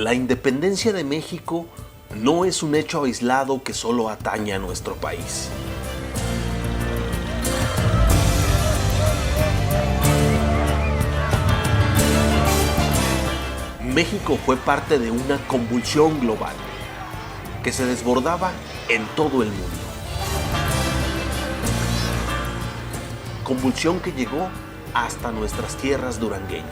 La independencia de México no es un hecho aislado que solo atañe a nuestro país. México fue parte de una convulsión global que se desbordaba en todo el mundo. Convulsión que llegó hasta nuestras tierras durangueñas.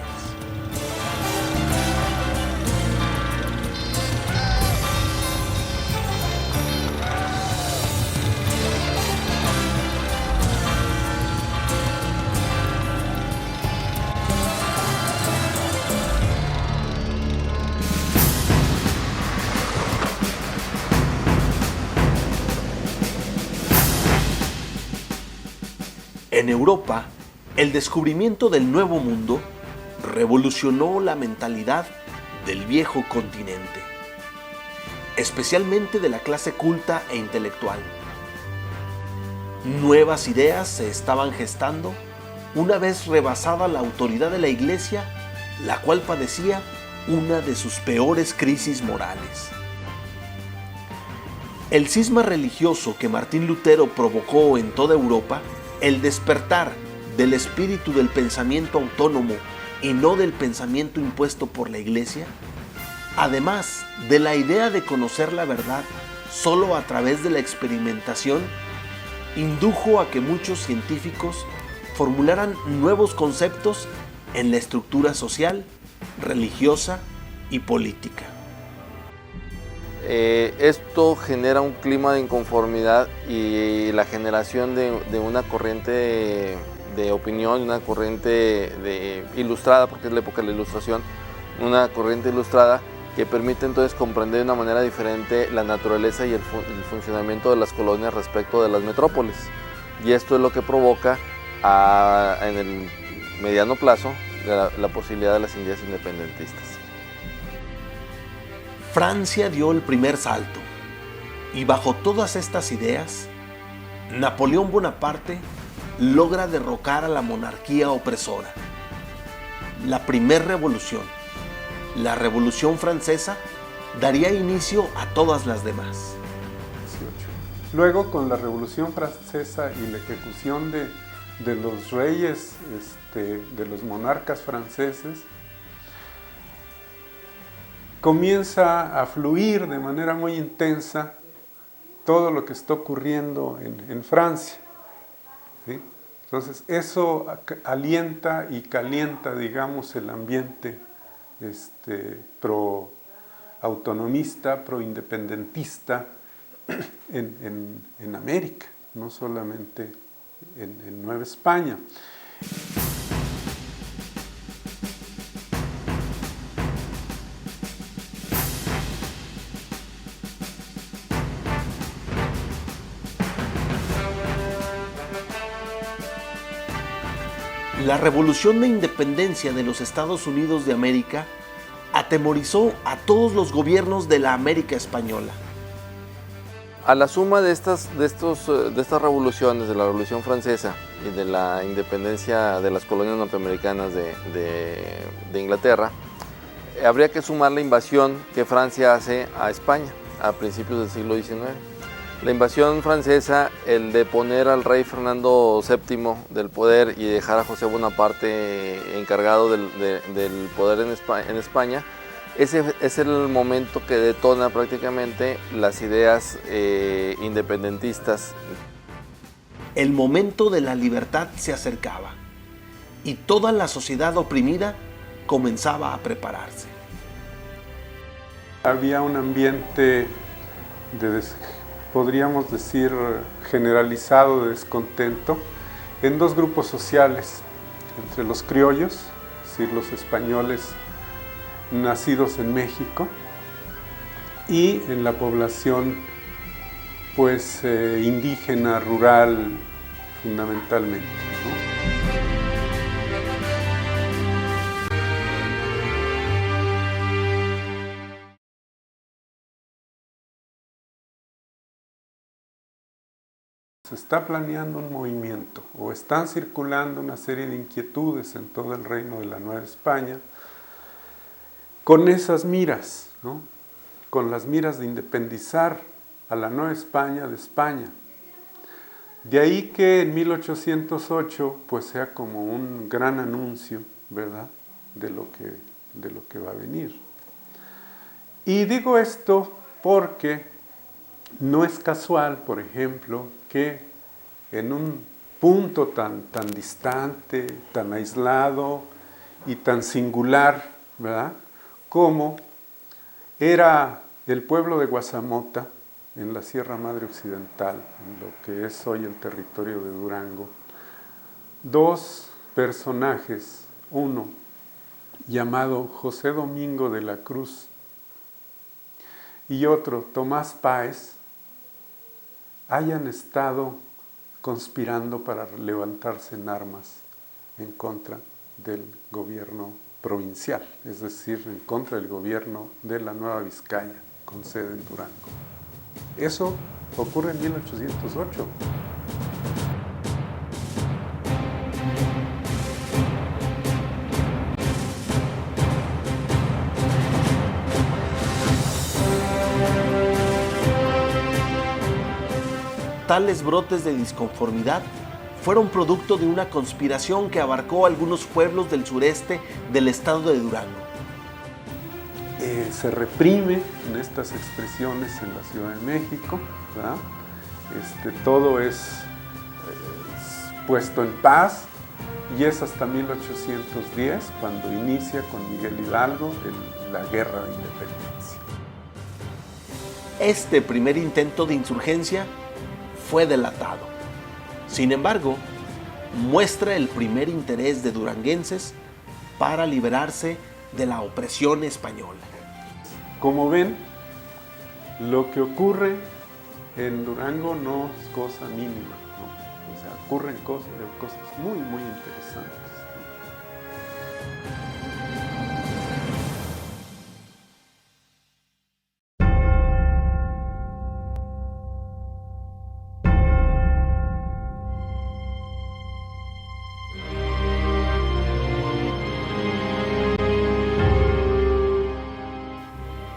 En Europa, el descubrimiento del Nuevo Mundo revolucionó la mentalidad del viejo continente, especialmente de la clase culta e intelectual. Nuevas ideas se estaban gestando una vez rebasada la autoridad de la Iglesia, la cual padecía una de sus peores crisis morales. El cisma religioso que Martín Lutero provocó en toda Europa, el despertar del espíritu del pensamiento autónomo y no del pensamiento impuesto por la Iglesia, además de la idea de conocer la verdad solo a través de la experimentación, indujo a que muchos científicos formularan nuevos conceptos en la estructura social, religiosa y política. Esto genera un clima de inconformidad y la generación de una corriente de opinión, una corriente ilustrada, porque es la época de la Ilustración, una corriente ilustrada que permite entonces comprender de una manera diferente la naturaleza y el funcionamiento de las colonias respecto de las metrópolis. Y esto es lo que provoca en el mediano plazo la posibilidad de las ideas independentistas. Francia dio el primer salto y bajo todas estas ideas, Napoleón Bonaparte logra derrocar a la monarquía opresora. La primera revolución, la Revolución Francesa, daría inicio a todas las demás. Luego, con la Revolución Francesa y la ejecución de los reyes, de los monarcas franceses, comienza a fluir de manera muy intensa todo lo que está ocurriendo en Francia, ¿sí? Entonces eso alienta y calienta, digamos, el ambiente pro-autonomista, pro-independentista en América, no solamente en Nueva España. La revolución de independencia de los Estados Unidos de América atemorizó a todos los gobiernos de la América española. A la suma de estas revoluciones, de la Revolución Francesa y de la independencia de las colonias norteamericanas de Inglaterra, habría que sumar la invasión que Francia hace a España a principios del siglo XIX. La invasión francesa, el de poner al rey Fernando VII del poder y dejar a José Bonaparte encargado del poder en España, ese es el momento que detona prácticamente las ideas independentistas. El momento de la libertad se acercaba y toda la sociedad oprimida comenzaba a prepararse. Había un ambiente podríamos decir, generalizado de descontento en dos grupos sociales, entre los criollos, es decir, los españoles nacidos en México, y en la población pues indígena, rural, fundamentalmente, ¿no? Se está planeando un movimiento o están circulando una serie de inquietudes en todo el reino de la Nueva España con esas miras, ¿no?, con las miras de independizar a la Nueva España de España. De ahí que en 1808 pues sea como un gran anuncio, ¿verdad?, de lo que va a venir. Y digo esto porque no es casual, por ejemplo, que en un punto tan distante, tan aislado y tan singular, ¿verdad?, como era el pueblo de Guazamota, en la Sierra Madre Occidental, en lo que es hoy el territorio de Durango, dos personajes, uno llamado José Domingo de la Cruz y otro Tomás Páez, hayan estado conspirando para levantarse en armas en contra del gobierno provincial, es decir, en contra del gobierno de la Nueva Vizcaya, con sede en Durango. Eso ocurre en 1808. Tales brotes de disconformidad fueron producto de una conspiración que abarcó algunos pueblos del sureste del estado de Durango. Se reprime en estas expresiones en la Ciudad de México, ¿verdad? Todo es puesto en paz, y es hasta 1810 cuando inicia con Miguel Hidalgo la Guerra de Independencia. Este primer intento de insurgencia fue delatado. Sin embargo, muestra el primer interés de duranguenses para liberarse de la opresión española. Como ven, lo que ocurre en Durango no es cosa mínima, ¿no? O sea, ocurren cosas muy, muy interesantes.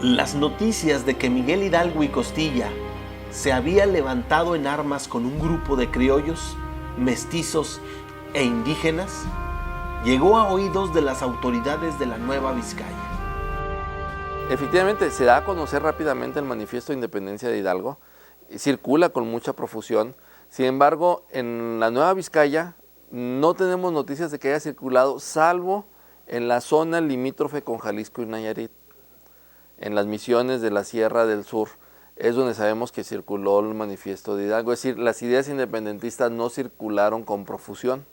Las noticias de que Miguel Hidalgo y Costilla se había levantado en armas con un grupo de criollos, mestizos e indígenas llegó a oídos de las autoridades de la Nueva Vizcaya. Efectivamente, se da a conocer rápidamente el manifiesto de independencia de Hidalgo, circula con mucha profusión. Sin embargo, en la Nueva Vizcaya no tenemos noticias de que haya circulado, salvo en la zona limítrofe con Jalisco y Nayarit. En las misiones de la Sierra del Sur es donde sabemos que circuló el manifiesto de Hidalgo. Es decir, las ideas independentistas no circularon con profusión,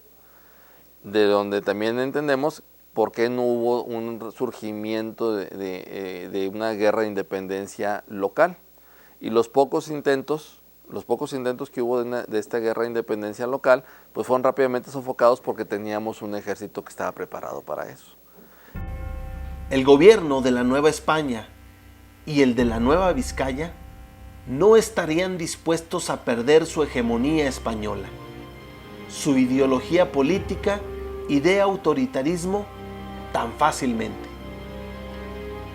de donde también entendemos por qué no hubo un surgimiento de una guerra de independencia local. Y los pocos intentos que hubo de esta guerra de independencia local, pues fueron rápidamente sofocados porque teníamos un ejército que estaba preparado para eso. El gobierno de la Nueva España y el de la Nueva Vizcaya no estarían dispuestos a perder su hegemonía española, su ideología política y de autoritarismo tan fácilmente.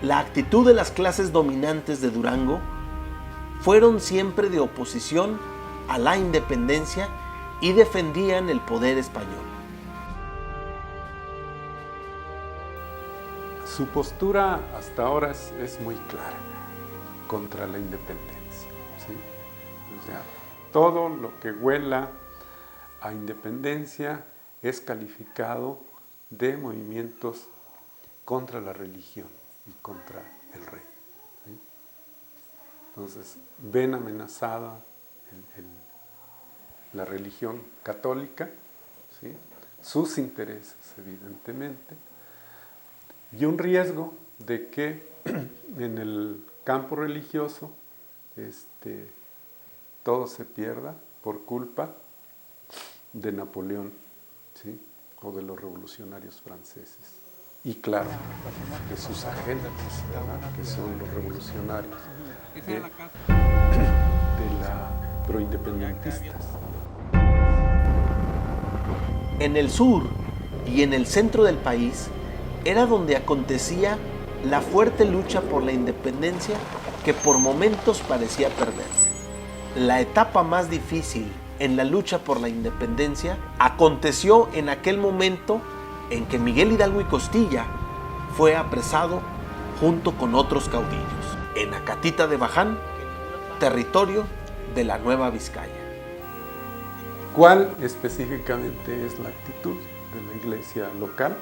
La actitud de las clases dominantes de Durango fueron siempre de oposición a la independencia y defendían el poder español. Su postura hasta ahora es muy clara contra la independencia, ¿sí? O sea, todo lo que huela a independencia es calificado de movimientos contra la religión y contra el rey, ¿sí? Entonces, ven amenazada la religión católica, ¿sí?, sus intereses, evidentemente, y un riesgo de que en el campo religioso todo se pierda por culpa de Napoleón, ¿sí?, o de los revolucionarios franceses. Y claro, de sus agentes, ¿verdad?, que son los revolucionarios de la proindependentistas. En el sur y en el centro del país era donde acontecía la fuerte lucha por la independencia que por momentos parecía perderse. La etapa más difícil en la lucha por la independencia aconteció en aquel momento en que Miguel Hidalgo y Costilla fue apresado junto con otros caudillos en Acatita de Baján, territorio de la Nueva Vizcaya. ¿Cuál específicamente es la actitud de la iglesia local,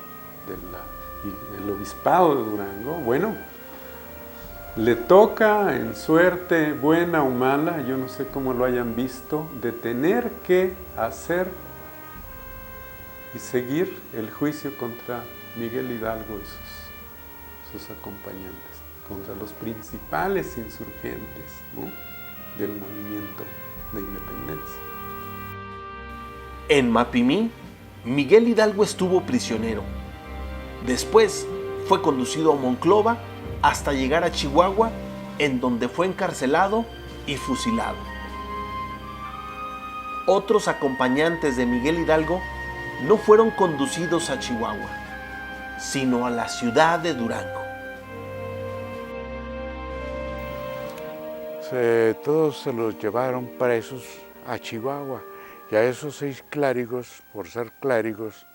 del obispado de Durango? Bueno, le toca en suerte buena o mala, yo no sé cómo lo hayan visto, de tener que hacer y seguir el juicio contra Miguel Hidalgo y sus acompañantes, contra los principales insurgentes, ¿no?, del movimiento de independencia. En Mapimí, Miguel Hidalgo estuvo prisionero. Después fue conducido a Monclova hasta llegar a Chihuahua, en donde fue encarcelado y fusilado. Otros acompañantes de Miguel Hidalgo no fueron conducidos a Chihuahua, sino a la ciudad de Durango. Todos se los llevaron presos a Chihuahua, y a esos 6 clérigos, por ser clérigos,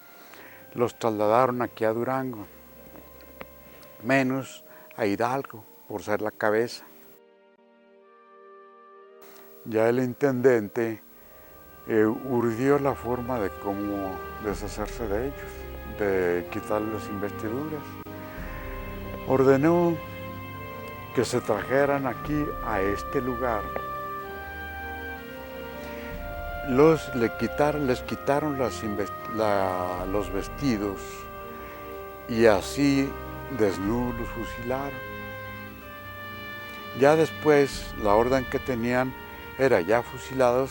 los trasladaron aquí a Durango, menos a Hidalgo, por ser la cabeza. Ya el intendente urdió la forma de cómo deshacerse de ellos, de quitarles las investiduras. Ordenó que se trajeran aquí a este lugar. Les quitaron los vestidos y así desnudos los fusilaron. Ya después la orden que tenían era, ya fusilados,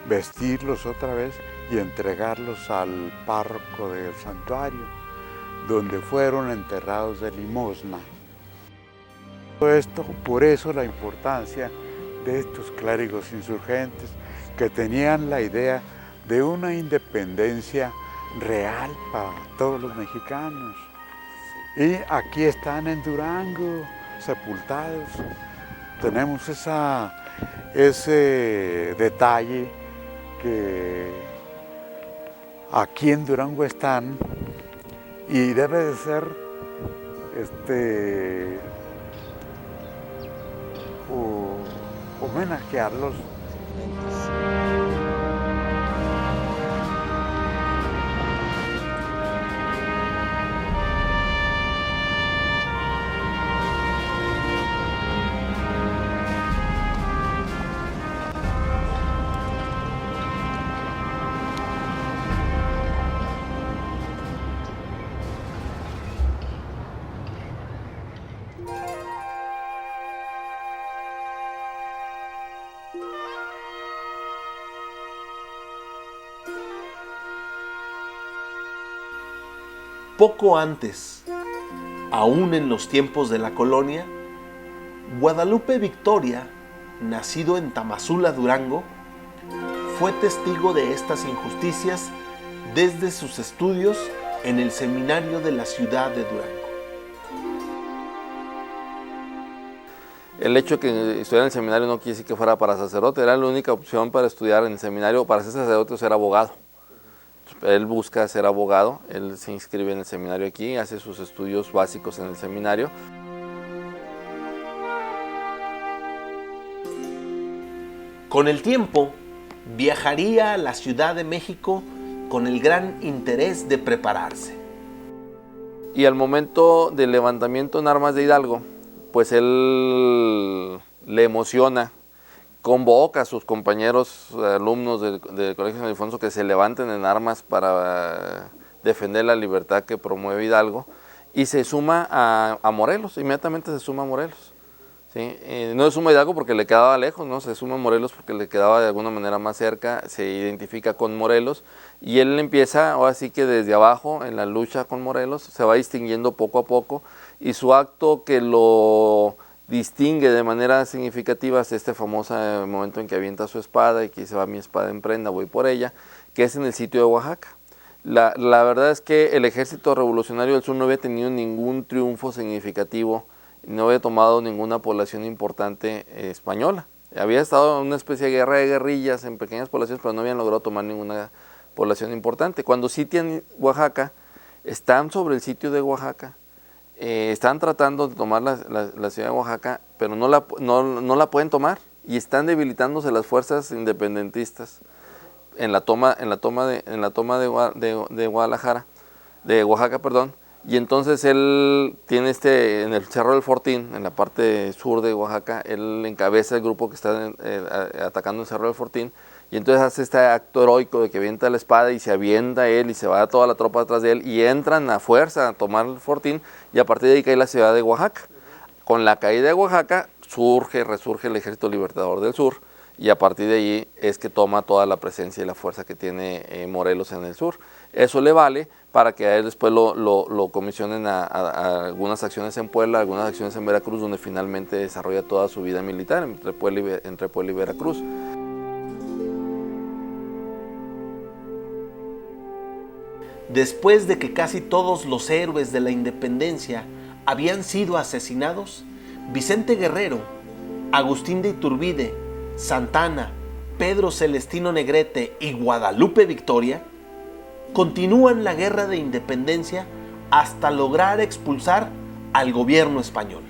vestirlos otra vez y entregarlos al párroco del santuario, donde fueron enterrados de limosna. Todo esto, por eso la importancia de estos clérigos insurgentes, que tenían la idea de una independencia real para todos los mexicanos. Y aquí están en Durango, sepultados. Tenemos ese detalle que aquí en Durango están, y debe de ser homenajearlos. Poco antes, aún en los tiempos de la colonia, Guadalupe Victoria, nacido en Tamazula, Durango, fue testigo de estas injusticias desde sus estudios en el seminario de la ciudad de Durango. El hecho de que estudiara en el seminario no quiere decir que fuera para sacerdote, era la única opción para estudiar en el seminario, para ser sacerdote o ser abogado. Él busca ser abogado, él se inscribe en el seminario aquí, hace sus estudios básicos en el seminario. Con el tiempo, viajaría a la Ciudad de México con el gran interés de prepararse. Y al momento del levantamiento en armas de Hidalgo, pues él le emociona, convoca a sus compañeros alumnos del Colegio San Ildefonso que se levanten en armas para defender la libertad que promueve Hidalgo, y se suma a Morelos, inmediatamente se suma a Morelos. ¿Sí? No se suma a Hidalgo porque le quedaba lejos, ¿no? Se suma a Morelos porque le quedaba de alguna manera más cerca, se identifica con Morelos, y él empieza, ahora sí que desde abajo, en la lucha con Morelos, se va distinguiendo poco a poco, y su acto que lo distingue de manera significativa es este famoso momento en que avienta su espada y que dice: va mi espada en prenda, voy por ella, que es en el sitio de Oaxaca. La verdad es que el Ejército Revolucionario del Sur no había tenido ningún triunfo significativo, no había tomado ninguna población importante española. Había estado en una especie de guerra de guerrillas en pequeñas poblaciones, pero no habían logrado tomar ninguna población importante. Cuando sitian Oaxaca, están sobre el sitio de Oaxaca, están tratando de tomar la ciudad de Oaxaca, pero no la pueden tomar y están debilitándose las fuerzas independentistas en la toma de Oaxaca, perdón. Y entonces él tiene en el Cerro del Fortín, en la parte sur de Oaxaca, él encabeza el grupo que está atacando el Cerro del Fortín, y entonces hace este acto heroico de que avienta la espada y se avienta él y se va toda la tropa detrás de él y entran a fuerza a tomar el Fortín, y a partir de ahí cae la ciudad de Oaxaca. Con la caída de Oaxaca resurge el Ejército Libertador del Sur, y a partir de ahí es que toma toda la presencia y la fuerza que tiene Morelos en el sur. Eso le vale para que a él después lo comisionen a algunas acciones en Puebla, algunas acciones en Veracruz, donde finalmente desarrolla toda su vida militar entre Puebla y Veracruz. Después de que casi todos los héroes de la independencia habían sido asesinados, Vicente Guerrero, Agustín de Iturbide, Santana, Pedro Celestino Negrete y Guadalupe Victoria continúan la guerra de independencia hasta lograr expulsar al gobierno español.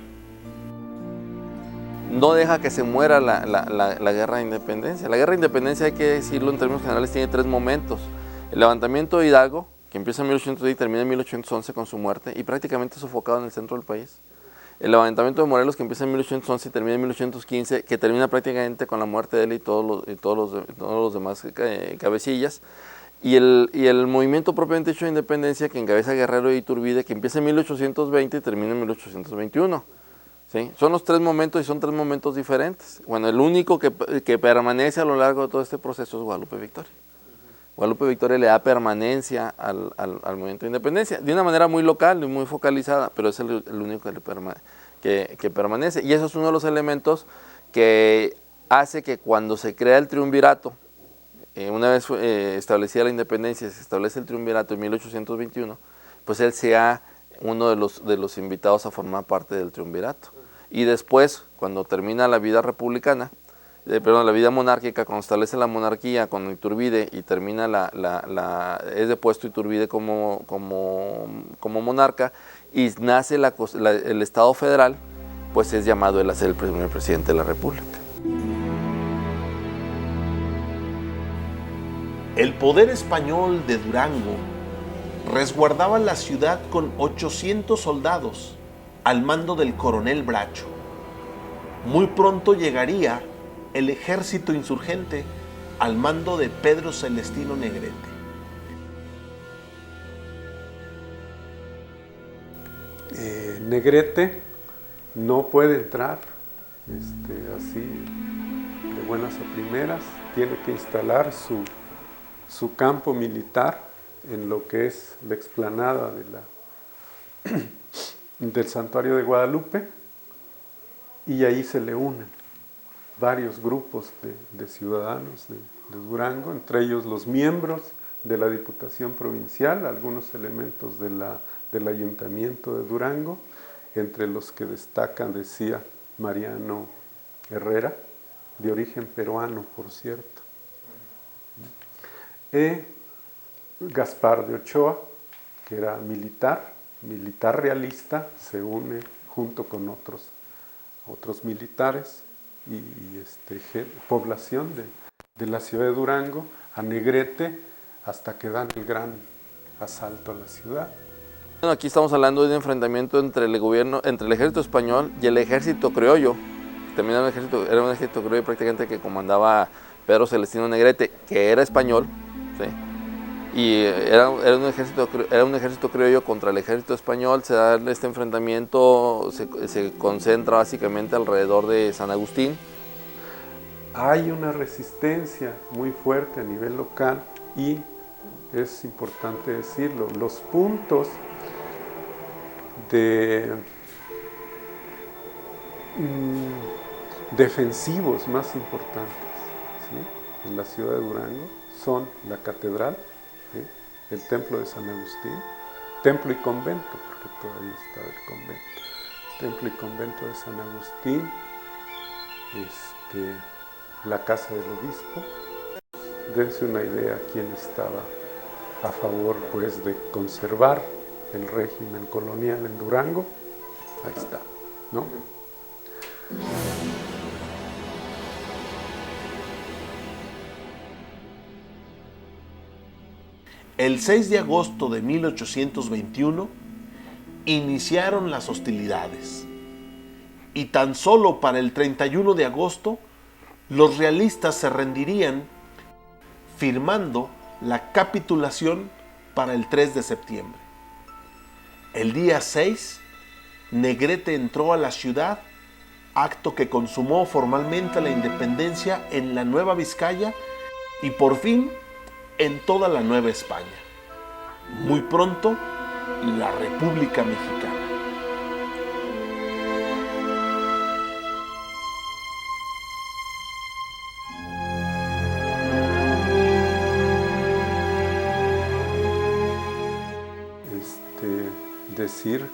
No deja que se muera la guerra de independencia. La guerra de independencia, hay que decirlo en términos generales, tiene 3 momentos. El levantamiento de Hidalgo, que empieza en 1810 y termina en 1811 con su muerte y prácticamente sofocado en el centro del país. El levantamiento de Morelos, que empieza en 1811 y termina en 1815, que termina prácticamente con la muerte de él y todos los demás cabecillas. Y el movimiento propiamente dicho de independencia, que encabeza Guerrero de Iturbide, que empieza en 1820 y termina en 1821. ¿Sí? Son los 3 momentos y son 3 momentos diferentes. Bueno, el único que permanece a lo largo de todo este proceso es Guadalupe Victoria. Guadalupe Victoria le da permanencia al movimiento de independencia, de una manera muy local y muy focalizada, pero es el único que permanece. Y eso es uno de los elementos que hace que cuando se crea el triunvirato, una vez establecida la independencia, se establece el triunvirato en 1821, pues él sea uno de los invitados a formar parte del triunvirato. Y después, cuando termina la vida republicana, la vida monárquica, cuando establece la monarquía con Iturbide y termina es depuesto Iturbide como monarca y nace el Estado federal, pues es llamado él a ser el primer presidente de la República. El poder español de Durango resguardaba la ciudad con 800 soldados al mando del coronel Bracho. Muy pronto llegaría el ejército insurgente al mando de Pedro Celestino Negrete. Negrete no puede entrar así de buenas a primeras, tiene que instalar su campo militar en lo que es la explanada del Santuario de Guadalupe, y ahí se le unen varios grupos de ciudadanos de Durango, entre ellos los miembros de la Diputación Provincial, algunos elementos del Ayuntamiento de Durango, entre los que destacan, decía, Mariano Herrera, de origen peruano, por cierto. Gaspar de Ochoa, que era militar realista, se une junto con otros militares y población de la ciudad de Durango a Negrete hasta que dan el gran asalto a la ciudad. Bueno, aquí estamos hablando de un enfrentamiento entre el ejército español y el ejército criollo. También era un ejército criollo prácticamente que comandaba Pedro Celestino Negrete, que era español, ¿sí? Y era un ejército criollo contra el ejército español. Se da este enfrentamiento, se concentra básicamente alrededor de San Agustín. Hay una resistencia muy fuerte a nivel local y es importante decirlo, los puntos defensivos más importantes, ¿sí?, en la ciudad de Durango son la catedral, ¿sí?, el templo de San Agustín, templo y convento, porque todavía estaba el convento, templo y convento de San Agustín, la casa del obispo. Dense una idea quién estaba a favor, pues, de conservar el régimen colonial en Durango. Ahí está, ¿no? El 6 de agosto de 1821 iniciaron las hostilidades y tan solo para el 31 de agosto los realistas se rendirían firmando la capitulación para el 3 de septiembre. El día 6, Negrete entró a la ciudad, acto que consumó formalmente la independencia en la Nueva Vizcaya y por fin en toda la Nueva España. Muy pronto, la República Mexicana. Decir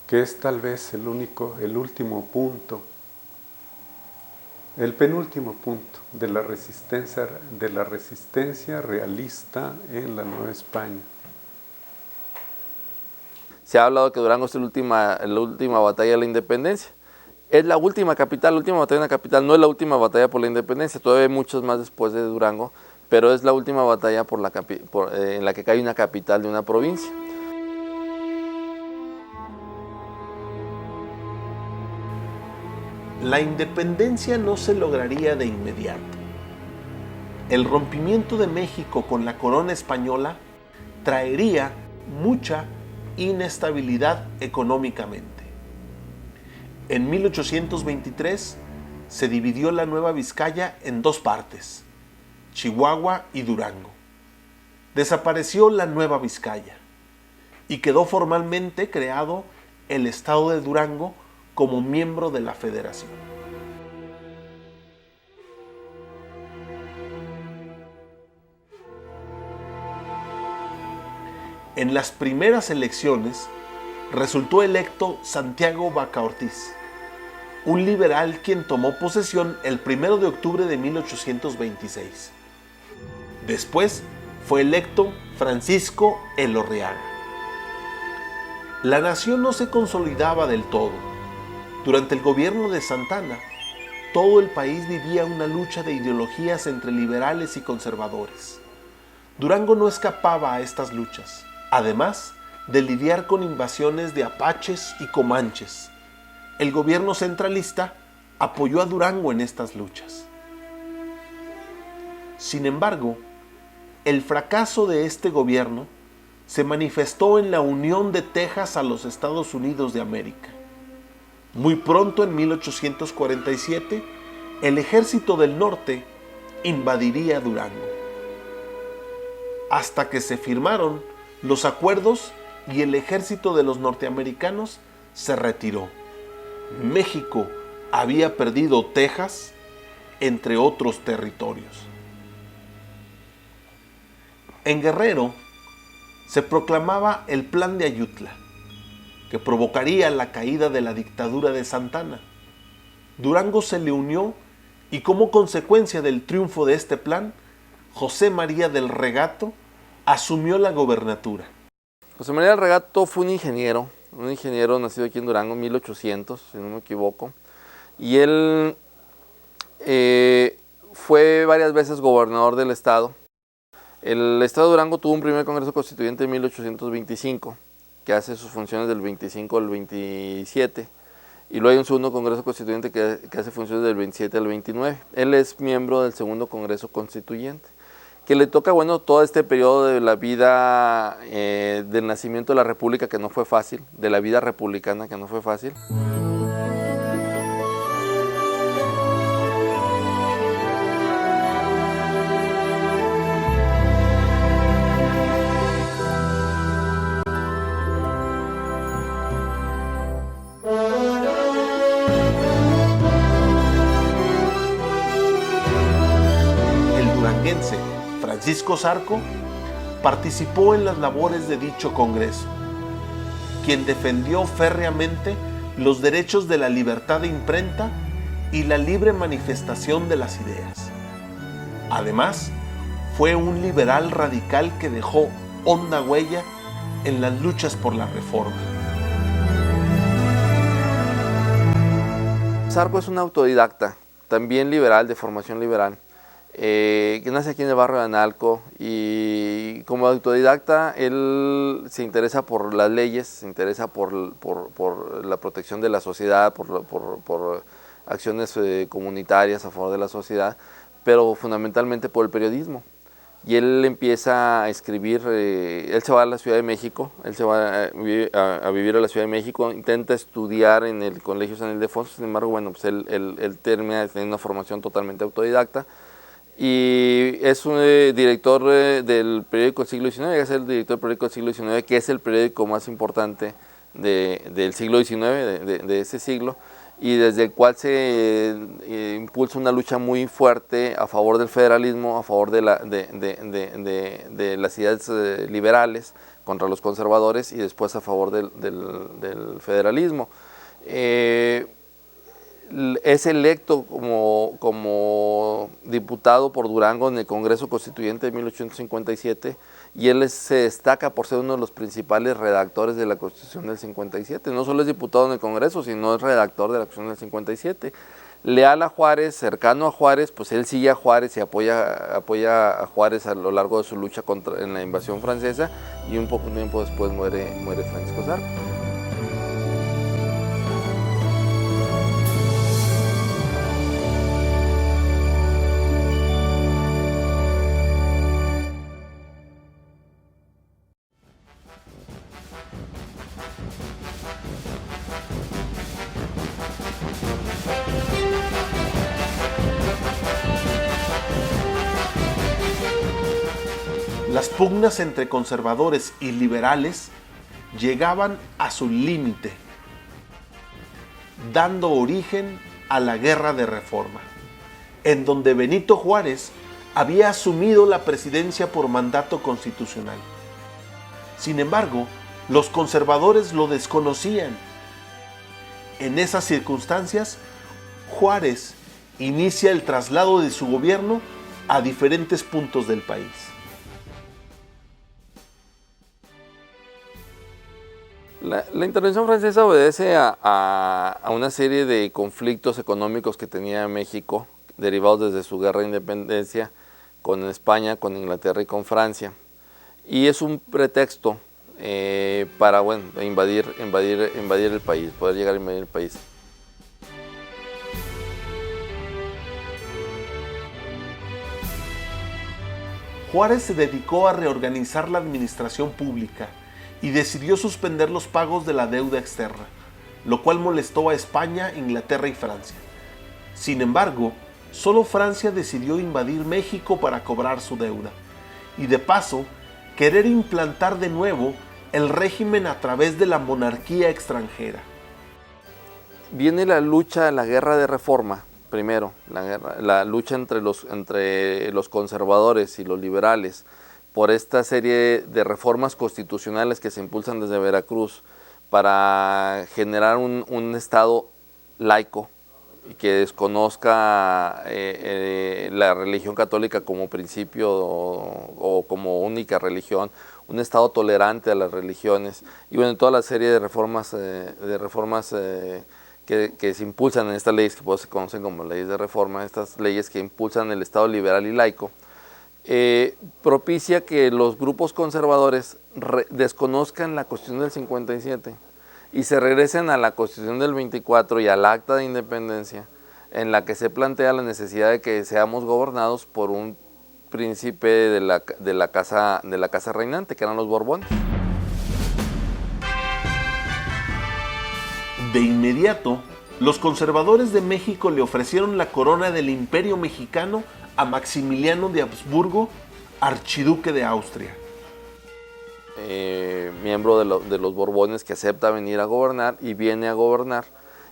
que es tal vez el último punto, el penúltimo punto de la resistencia realista en la Nueva España. Se ha hablado que Durango es la última batalla de la independencia. Es la última capital, la última batalla en la capital, no es la última batalla por la independencia, todavía hay muchas más después de Durango, pero es la última batalla en la que cae una capital de una provincia. La independencia no se lograría de inmediato. El rompimiento de México con la corona española traería mucha inestabilidad económicamente. En 1823 se dividió la Nueva Vizcaya en dos partes, Chihuahua y Durango. Desapareció la Nueva Vizcaya y quedó formalmente creado el estado de Durango como miembro de la Federación. En las primeras elecciones resultó electo Santiago Baca Ortiz, un liberal quien tomó posesión el 1 de octubre de 1826. Después fue electo Francisco Elorriaga. La nación no se consolidaba del todo. Durante el gobierno de Santana, todo el país vivía una lucha de ideologías entre liberales y conservadores. Durango no escapaba a estas luchas, además de lidiar con invasiones de apaches y comanches. El gobierno centralista apoyó a Durango en estas luchas. Sin embargo, el fracaso de este gobierno se manifestó en la unión de Texas a los Estados Unidos de América. Muy pronto, en 1847, el ejército del norte invadiría Durango, hasta que se firmaron los acuerdos y el ejército de los norteamericanos se retiró. México había perdido Texas, entre otros territorios. En Guerrero se proclamaba el Plan de Ayutla, que provocaría la caída de la dictadura de Santana. Durango se le unió y como consecuencia del triunfo de este plan, José María del Regato asumió la gobernatura. José María del Regato fue un ingeniero nacido aquí en Durango en 1800, si no me equivoco, y él fue varias veces gobernador del estado. El estado de Durango tuvo un primer congreso constituyente en 1825, que hace sus funciones del 25 al 27, y luego hay un segundo congreso constituyente que hace funciones del 27 al 29. Él es miembro del segundo congreso constituyente, que le toca, bueno, todo este periodo de la vida del nacimiento de la república, que no fue fácil, de la vida republicana, que no fue fácil. Francisco Zarco participó en las labores de dicho Congreso, quien defendió férreamente los derechos de la libertad de imprenta y la libre manifestación de las ideas. Además, fue un liberal radical que dejó honda huella en las luchas por la reforma. Zarco es un autodidacta, también liberal, de formación liberal, que nace aquí en el barrio de Analco, y como autodidacta él se interesa por las leyes, se interesa por la protección de la sociedad, por acciones comunitarias a favor de la sociedad, pero fundamentalmente por el periodismo. Y él empieza a escribir, él se va a la Ciudad de México, él se va a vivir a la Ciudad de México, intenta estudiar en el Colegio San Ildefonso, sin embargo, bueno, pues él termina teniendo una formación totalmente autodidacta, y es un director del periódico del siglo XIX, es el director del periódico del siglo XIX, que es el periódico más importante del siglo XIX, de ese siglo, y desde el cual se impulsa una lucha muy fuerte a favor del federalismo, a favor de las ideas liberales contra los conservadores, y después a favor del federalismo. Es electo como diputado por Durango en el Congreso Constituyente de 1857, y él se destaca por ser uno de los principales redactores de la Constitución del 57. No solo es diputado en el Congreso, sino es redactor de la Constitución del 57. Leal a Juárez, cercano a Juárez, pues él sigue a Juárez y apoya a Juárez a lo largo de su lucha en la invasión francesa, y un poco tiempo después muere Francisco Zarco. Las pugnas entre conservadores y liberales llegaban a su límite, dando origen a la Guerra de Reforma, en donde Benito Juárez había asumido la presidencia por mandato constitucional. Sin embargo, los conservadores lo desconocían. En esas circunstancias, Juárez inicia el traslado de su gobierno a diferentes puntos del país. La intervención francesa obedece a una serie de conflictos económicos que tenía México, derivados desde su guerra de independencia con España, con Inglaterra y con Francia. Y es un pretexto para invadir el país, poder llegar a invadir el país. Juárez se dedicó a reorganizar la administración pública y decidió suspender los pagos de la deuda externa, lo cual molestó a España, Inglaterra y Francia. Sin embargo, solo Francia decidió invadir México para cobrar su deuda y, de paso, querer implantar de nuevo el régimen a través de la monarquía extranjera. Viene la lucha, la guerra de reforma, primero, la lucha entre los conservadores y los liberales por esta serie de reformas constitucionales que se impulsan desde Veracruz para generar un Estado laico y que desconozca la religión católica como principio o como única religión, un Estado tolerante a las religiones, y bueno, toda la serie de reformas que se impulsan en estas leyes, que se conocen como leyes de reforma, estas leyes que impulsan el Estado liberal y laico, propicia que los grupos conservadores desconozcan la Constitución del 57 y se regresen a la Constitución del 24 y al Acta de Independencia, en la que se plantea la necesidad de que seamos gobernados por un príncipe de la casa reinante, que eran los Borbones. De inmediato, los conservadores de México le ofrecieron la corona del Imperio Mexicano a Maximiliano de Habsburgo, archiduque de Austria. Miembro de los Borbones, que acepta venir a gobernar y viene a gobernar,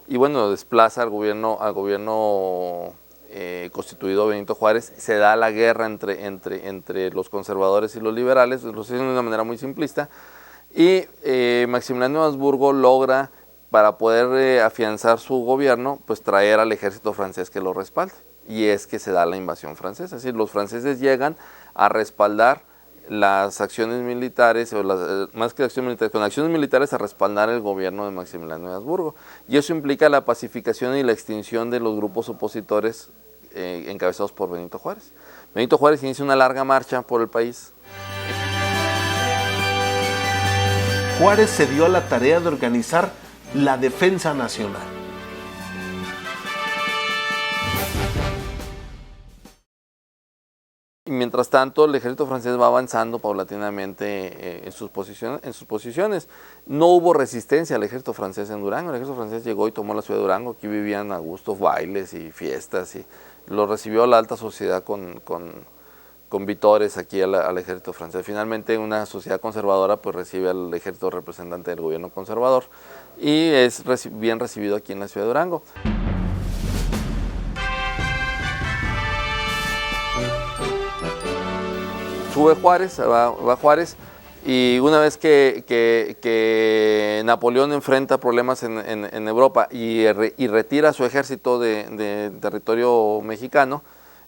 y bueno, desplaza al gobierno constituido Benito Juárez, se da la guerra entre los conservadores y los liberales, lo estoy diciendo de una manera muy simplista, y Maximiliano de Habsburgo logra, para poder afianzar su gobierno, pues traer al ejército francés que lo respalde, y es que se da la invasión francesa. Es decir, los franceses llegan a respaldar las acciones militares, o más que acciones militares, con acciones militares a respaldar el gobierno de Maximiliano de Habsburgo, y eso implica la pacificación y la extinción de los grupos opositores encabezados por Benito Juárez. Benito Juárez inicia una larga marcha por el país. Juárez se dio a la tarea de organizar la defensa nacional. Y mientras tanto, el ejército francés va avanzando paulatinamente en sus posiciones. No hubo resistencia al ejército francés en Durango. El ejército francés llegó y tomó la ciudad de Durango. Aquí vivían a gusto bailes y fiestas, y lo recibió la alta sociedad con vitores aquí al ejército francés. Finalmente, una sociedad conservadora pues recibe al ejército representante del gobierno conservador, y es bien recibido aquí en la ciudad de Durango. Sube Juárez, va Juárez, y una vez que Napoleón enfrenta problemas en Europa y retira su ejército de territorio mexicano,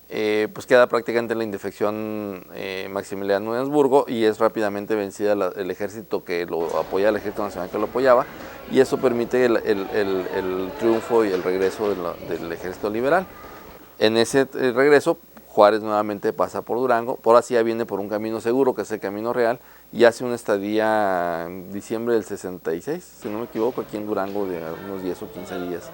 pues queda prácticamente en la indefección Maximiliano de Habsburgo, y es rápidamente vencida el ejército que lo apoya, el ejército nacional que lo apoyaba, y eso permite el triunfo y el regreso del ejército liberal. En ese regreso, Juárez nuevamente pasa por Durango, por así ya viene por un camino seguro, que es el Camino Real, y hace una estadía en diciembre del 66, si no me equivoco, aquí en Durango, de unos 10 o 15 días,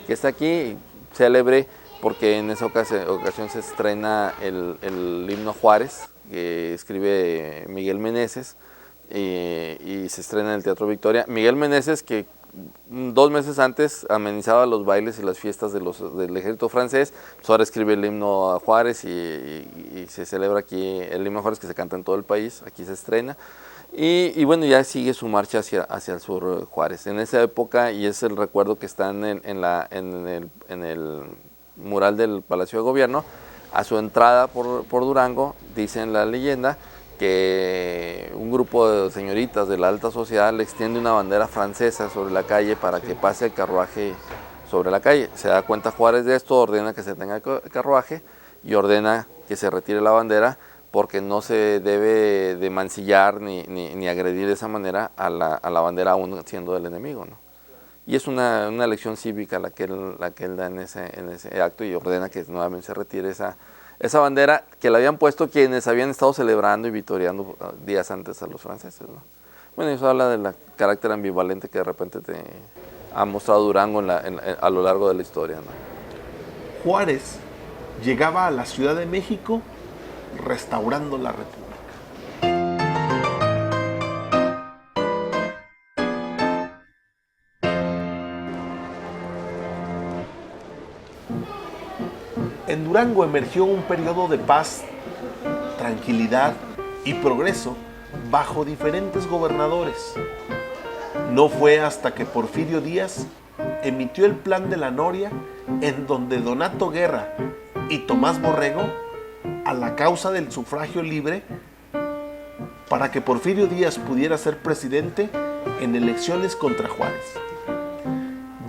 que está aquí célebre, porque en esa ocasión se estrena el himno Juárez, que escribe Miguel Meneses, y se estrena en el Teatro Victoria. Miguel Meneses, que 2 meses antes amenizaba los bailes y las fiestas del ejército francés, pues ahora escribe el himno a Juárez, y se celebra aquí el himno a Juárez, que se canta en todo el país, aquí se estrena. Y bueno, ya sigue su marcha hacia el sur Juárez. En esa época, y es el recuerdo que está en el mural del Palacio de Gobierno, a su entrada por Durango, dice en la leyenda que un grupo de señoritas de la alta sociedad le extiende una bandera francesa sobre la calle para que pase el carruaje sobre la calle. Se da cuenta Juárez de esto, ordena que se tenga el carruaje y ordena que se retire la bandera, porque no se debe de mancillar ni agredir de esa manera a la bandera, aún siendo del enemigo, ¿no? Y es una lección cívica la que él da en ese acto, y ordena que nuevamente se retire esa bandera que le habían puesto quienes habían estado celebrando y vitoreando días antes a los franceses, ¿no? Bueno, eso habla del carácter ambivalente que de repente te ha mostrado Durango a lo largo de la historia, ¿no? Juárez llegaba a la Ciudad de México restaurando la República. En Durango emergió un periodo de paz, tranquilidad y progreso bajo diferentes gobernadores. No fue hasta que Porfirio Díaz emitió el Plan de la Noria, en donde Donato Guerra y Tomás Borrego, a la causa del sufragio libre, para que Porfirio Díaz pudiera ser presidente en elecciones contra Juárez.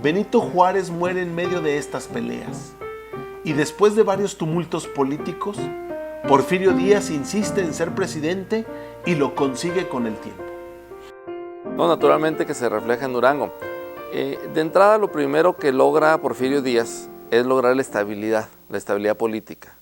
Benito Juárez muere en medio de estas peleas, y después de varios tumultos políticos, Porfirio Díaz insiste en ser presidente y lo consigue con el tiempo. No, naturalmente que se refleja en Durango. De entrada, lo primero que logra Porfirio Díaz es lograr la estabilidad política.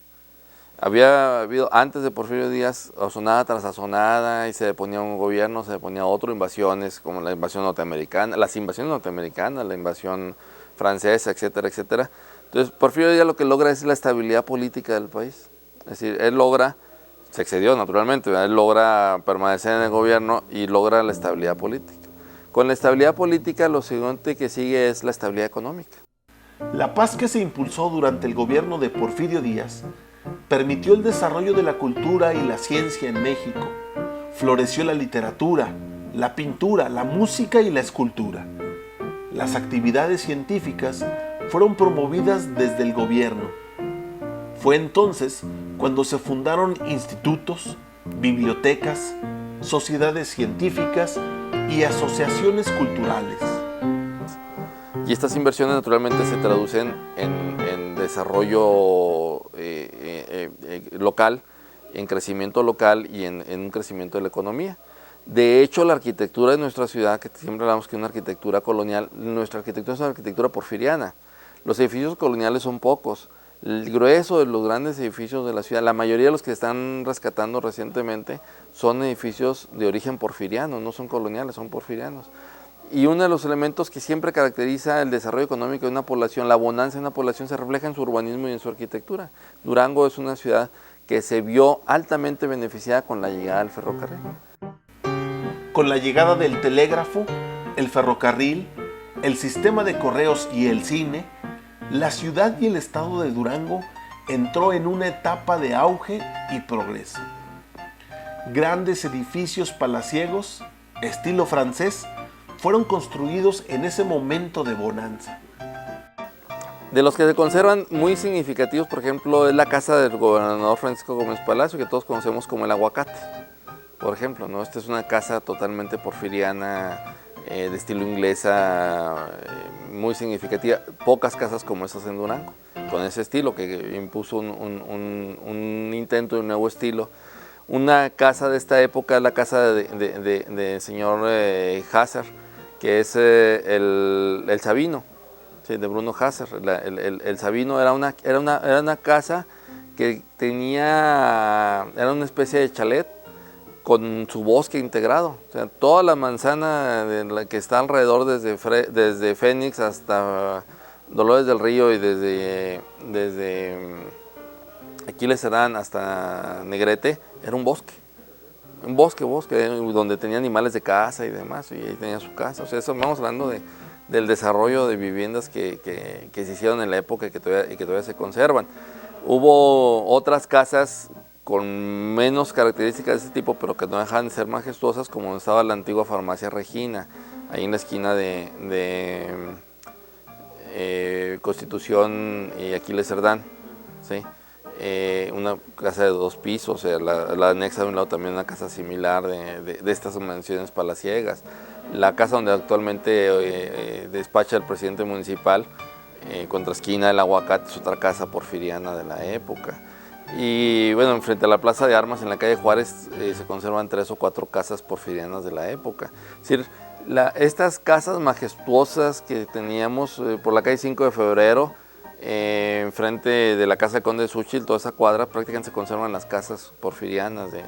Había habido antes de Porfirio Díaz asonada tras asonada, y se deponía un gobierno, se deponía otro, invasiones como la invasión norteamericana, las invasiones norteamericanas, la invasión francesa, etcétera, etcétera. Entonces, Porfirio Díaz lo que logra es la estabilidad política del país. Es decir, él logra, se excedió naturalmente, él logra permanecer en el gobierno y logra la estabilidad política. Con la estabilidad política, lo siguiente que sigue es la estabilidad económica. La paz que se impulsó durante el gobierno de Porfirio Díaz permitió el desarrollo de la cultura y la ciencia en México. Floreció la literatura, la pintura, la música y la escultura. Las actividades científicas fueron promovidas desde el gobierno. Fue entonces cuando se fundaron institutos, bibliotecas, sociedades científicas y asociaciones culturales. Y estas inversiones naturalmente se traducen en desarrollo local, en crecimiento local y en un crecimiento de la economía. De hecho, la arquitectura de nuestra ciudad, que siempre hablamos que es una arquitectura colonial, nuestra arquitectura es una arquitectura porfiriana. Los edificios coloniales son pocos. El grueso de los grandes edificios de la ciudad, la mayoría de los que están rescatando recientemente, son edificios de origen porfiriano, no son coloniales, son porfirianos. Y uno de los elementos que siempre caracteriza el desarrollo económico de una población, la bonanza de una población, se refleja en su urbanismo y en su arquitectura. Durango es una ciudad que se vio altamente beneficiada con la llegada del ferrocarril. Con la llegada del telégrafo, el ferrocarril, el sistema de correos y el cine, la ciudad y el estado de Durango entró en una etapa de auge y progreso. Grandes edificios palaciegos, estilo francés, fueron construidos en ese momento de bonanza. De los que se conservan muy significativos, por ejemplo, es la casa del gobernador Francisco Gómez Palacio, que todos conocemos como el Aguacate, por ejemplo, ¿no? Esta es una casa totalmente porfiriana, de estilo inglesa, muy significativa. Pocas casas como esas en Durango, con ese estilo que impuso un intento de un nuevo estilo. Una casa de esta época es la casa del señor Hasser, que es el Sabino, sí, de Bruno Hasser. El Sabino era una casa que era una especie de chalet con su bosque integrado. O sea, toda la manzana que está alrededor, desde Fénix hasta Dolores del Río y desde Aquiles Cerdán hasta Negrete, era un bosque. Un bosque, donde tenía animales de caza y demás, y ahí tenía su casa. O sea, eso vamos hablando del desarrollo de viviendas que se hicieron en la época y que todavía se conservan. Hubo otras casas con menos características de este tipo, pero que no dejaban de ser majestuosas, como estaba la antigua farmacia Regina, ahí en la esquina de Constitución y Aquiles Cerdán, ¿sí? Una casa de 2 pisos, o sea, la anexa de un lado también una casa similar de estas mansiones palaciegas. La casa donde actualmente despacha el presidente municipal, contra esquina del Aguacate, es otra casa porfiriana de la época. Y bueno, frente a la Plaza de Armas, en la calle Juárez, se conservan 3 o 4 casas porfirianas de la época. Es decir, estas casas majestuosas que teníamos por la calle 5 de Febrero, enfrente de la casa de Conde de Xúchitl, toda esa cuadra, prácticamente se conservan las casas porfirianas de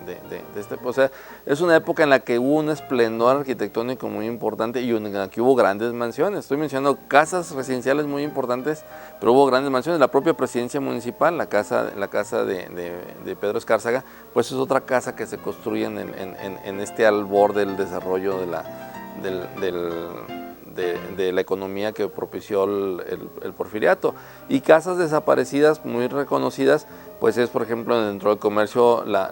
este. O sea, es una época en la que hubo un esplendor arquitectónico muy importante y en la que hubo grandes mansiones. Estoy mencionando casas residenciales muy importantes, pero hubo grandes mansiones. La propia presidencia municipal, la casa de Pedro Escárzaga, pues es otra casa que se construye en este albor del desarrollo de la economía que propició el porfiriato. Y casas desaparecidas muy reconocidas, pues es, por ejemplo, dentro del comercio la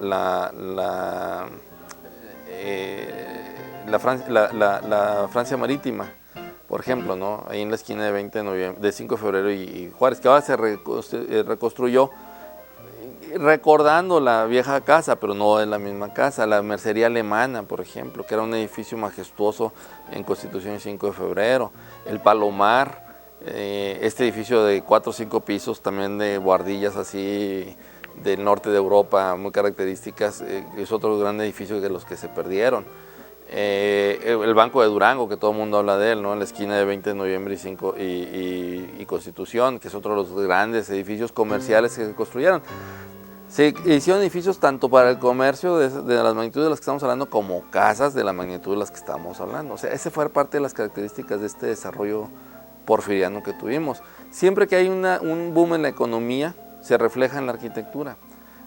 Francia Marítima, por ejemplo, ¿no? Ahí en la esquina de 5 de febrero y Juárez, que ahora se reconstruyó recordando la vieja casa, pero no es la misma casa. La Mercería Alemana, por ejemplo, que era un edificio majestuoso en Constitución y 5 de febrero. El Palomar, este edificio de 4 o 5 pisos, también de buhardillas así del norte de Europa, muy características, es otro gran edificio de los que se perdieron. El Banco de Durango, que todo el mundo habla de él, ¿no? En la esquina de 20 de noviembre y Constitución, que es otro de los grandes edificios comerciales que se construyeron. Se hicieron edificios tanto para el comercio de las magnitudes de las que estamos hablando, como casas de la magnitud de las que estamos hablando. O sea, esa fue parte de las características de este desarrollo porfiriano que tuvimos. Siempre que hay un boom en la economía, se refleja en la arquitectura.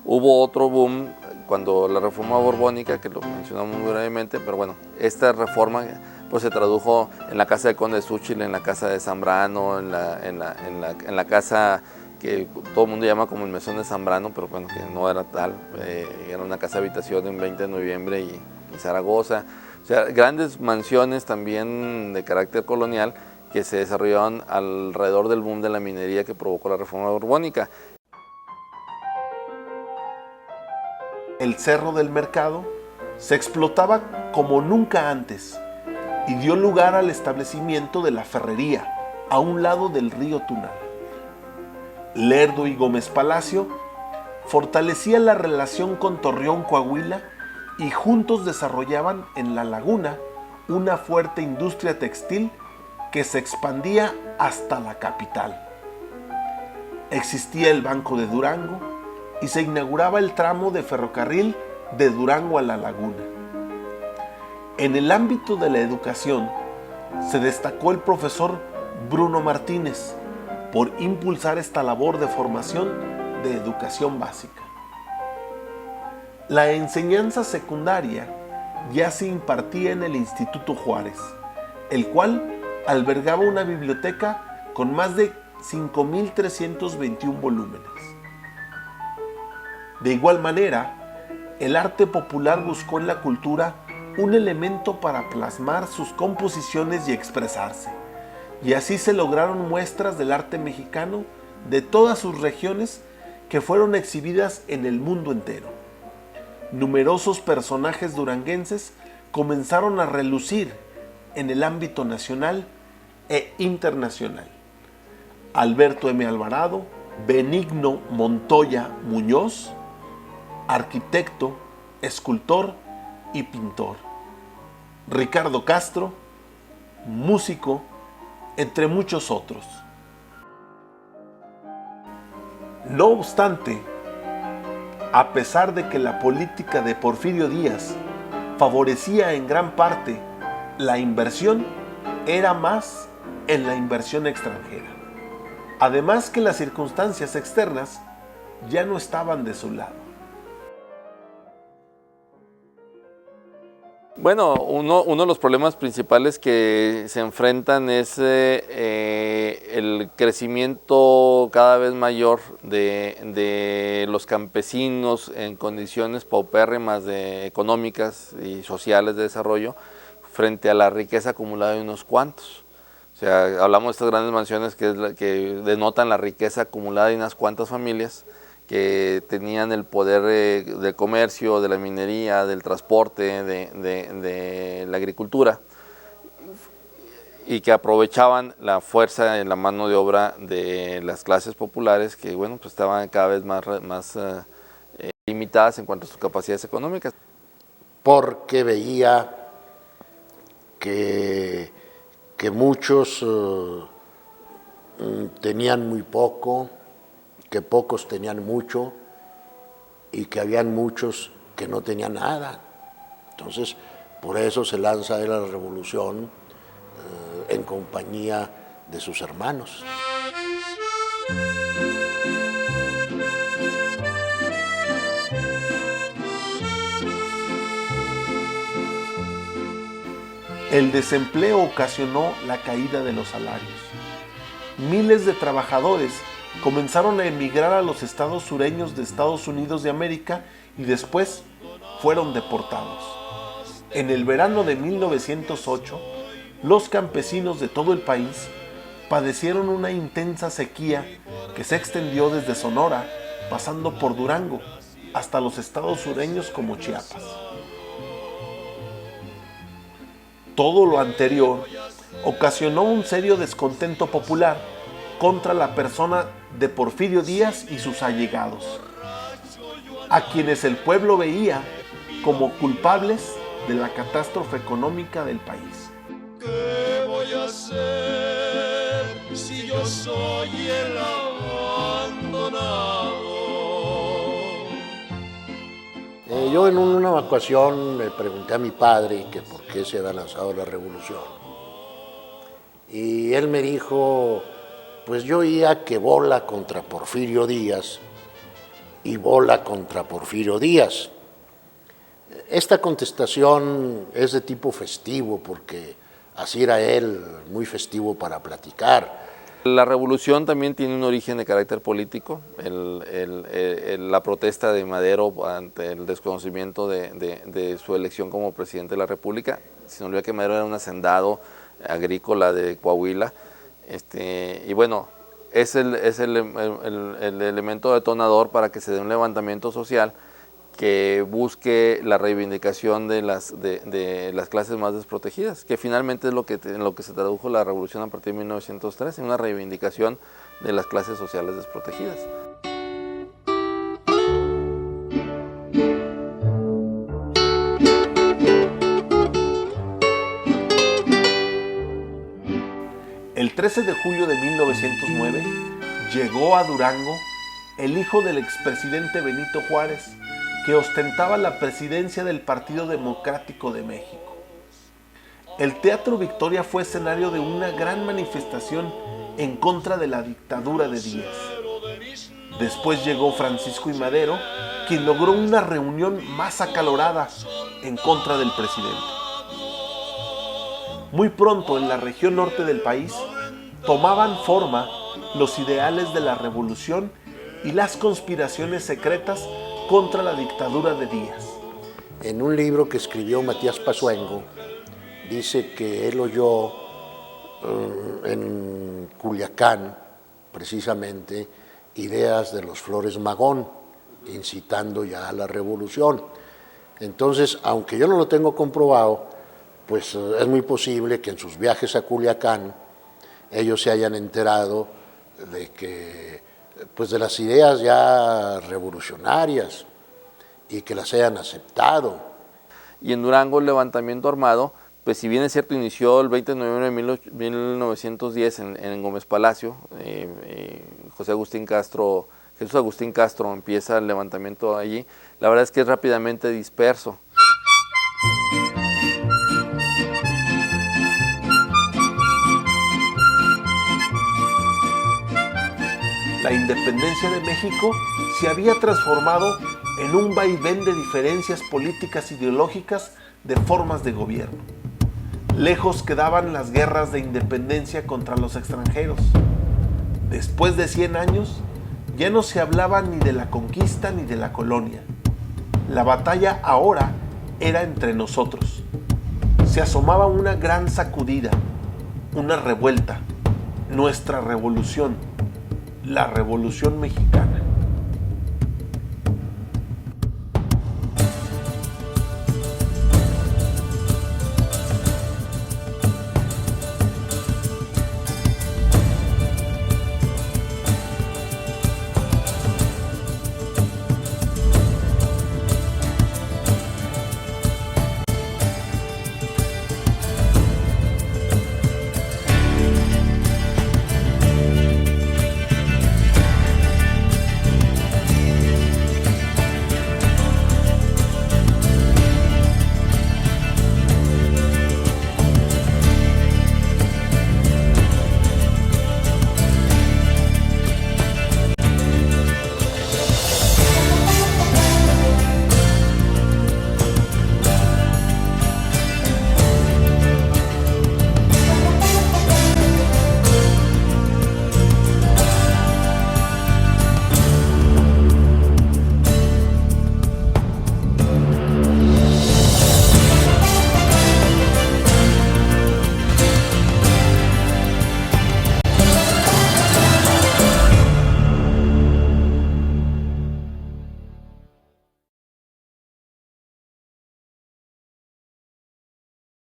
Hubo otro boom cuando la reforma borbónica, que lo mencionamos muy brevemente, pero bueno, esta reforma pues se tradujo en la casa de Conde de Xúchitl, en la casa de Zambrano, en la casa que todo el mundo llama como el Mesón de Zambrano, pero bueno, que no era tal, era una casa de habitación en 20 de noviembre y Zaragoza. O sea, grandes mansiones también de carácter colonial que se desarrollaron alrededor del boom de la minería que provocó la reforma borbónica. el Cerro del Mercado, se explotaba como nunca antes y dio lugar al establecimiento de la ferrería a un lado del río Tunal. Lerdo y Gómez Palacio fortalecían la relación con Torreón, Coahuila, y juntos desarrollaban en la laguna una fuerte industria textil que se expandía hasta la capital. Existía el Banco de Durango y se inauguraba el tramo de ferrocarril de Durango a la laguna. En el ámbito de la educación se destacó el profesor Bruno Martínez por impulsar esta labor de formación de educación básica. La enseñanza secundaria ya se impartía en el Instituto Juárez, el cual albergaba una biblioteca con más de 5.321 volúmenes. De igual manera, el arte popular buscó en la cultura un elemento para plasmar sus composiciones y expresarse, y así se lograron muestras del arte mexicano de todas sus regiones que fueron exhibidas en el mundo entero. Numerosos personajes duranguenses comenzaron a relucir en el ámbito nacional e internacional. Alberto M. Alvarado, Benigno Montoya Muñoz, arquitecto, escultor y pintor. Ricardo Castro, músico, entre muchos otros. No obstante, a pesar de que la política de Porfirio Díaz favorecía en gran parte la inversión, era más en la inversión extranjera. Además que las circunstancias externas ya no estaban de su lado. Bueno, uno de los problemas principales que se enfrentan es el crecimiento cada vez mayor de los campesinos en condiciones paupérrimas económicas y sociales de desarrollo frente a la riqueza acumulada de unos cuantos. O sea, hablamos de estas grandes mansiones que denotan la riqueza acumulada de unas cuantas familias que tenían el poder del comercio, de la minería, del transporte, de la agricultura, y que aprovechaban la fuerza en la mano de obra de las clases populares que, bueno, pues estaban cada vez más limitadas en cuanto a sus capacidades económicas. Porque veía que muchos tenían muy poco, que pocos tenían mucho y que habían muchos que no tenían nada. Entonces, por eso se lanza él a la revolución en compañía de sus hermanos. El desempleo ocasionó la caída de los salarios. Miles de trabajadores comenzaron a emigrar a los estados sureños de Estados Unidos de América y después fueron deportados. En el verano de 1908, los campesinos de todo el país padecieron una intensa sequía que se extendió desde Sonora, pasando por Durango, hasta los estados sureños como Chiapas. Todo lo anterior ocasionó un serio descontento popular contra la persona de Porfirio Díaz y sus allegados, a quienes el pueblo veía como culpables de la catástrofe económica del país. ¿Qué voy a hacer si yo soy el abandonado? Yo en una ocasión le pregunté a mi padre que por qué se había lanzado la revolución. Y él me dijo, pues yo oía que bola contra Porfirio Díaz y bola contra Porfirio Díaz. Esta contestación es de tipo festivo porque así era él, muy festivo para platicar. La revolución también tiene un origen de carácter político, la protesta de Madero ante el desconocimiento de su elección como presidente de la República. Se nos olvida que Madero era un hacendado agrícola de Coahuila, y bueno, es el elemento detonador para que se dé un levantamiento social que busque la reivindicación de las clases más desprotegidas, que finalmente es en lo que se tradujo la revolución a partir de 1903, en una reivindicación de las clases sociales desprotegidas. El 13 de julio de 1909 llegó a Durango el hijo del expresidente Benito Juárez, que ostentaba la presidencia del Partido Democrático de México. El Teatro Victoria fue escenario de una gran manifestación en contra de la dictadura de Díaz. Después llegó Francisco I. Madero, quien logró una reunión más acalorada en contra del presidente. Muy pronto en la región norte del país tomaban forma los ideales de la revolución y las conspiraciones secretas contra la dictadura de Díaz. En un libro que escribió Matías Pazuengo, dice que él oyó en Culiacán, precisamente, ideas de los Flores Magón, incitando ya a la revolución. Entonces, aunque yo no lo tengo comprobado, pues es muy posible que en sus viajes a Culiacán ellos se hayan enterado de que, pues de las ideas ya revolucionarias y que las hayan aceptado. Y en Durango el levantamiento armado, pues si bien es cierto, inició el 20 de noviembre de 1910 en Gómez Palacio. Jesús Agustín Castro empieza el levantamiento allí. La verdad es que es rápidamente disperso. La independencia de México se había transformado en un vaivén de diferencias políticas ideológicas de formas de gobierno. Lejos quedaban las guerras de independencia contra los extranjeros. Después de 100 años, ya no se hablaba ni de la conquista ni de la colonia. La batalla ahora era entre nosotros. Se asomaba una gran sacudida, una revuelta, nuestra revolución, la Revolución Mexicana.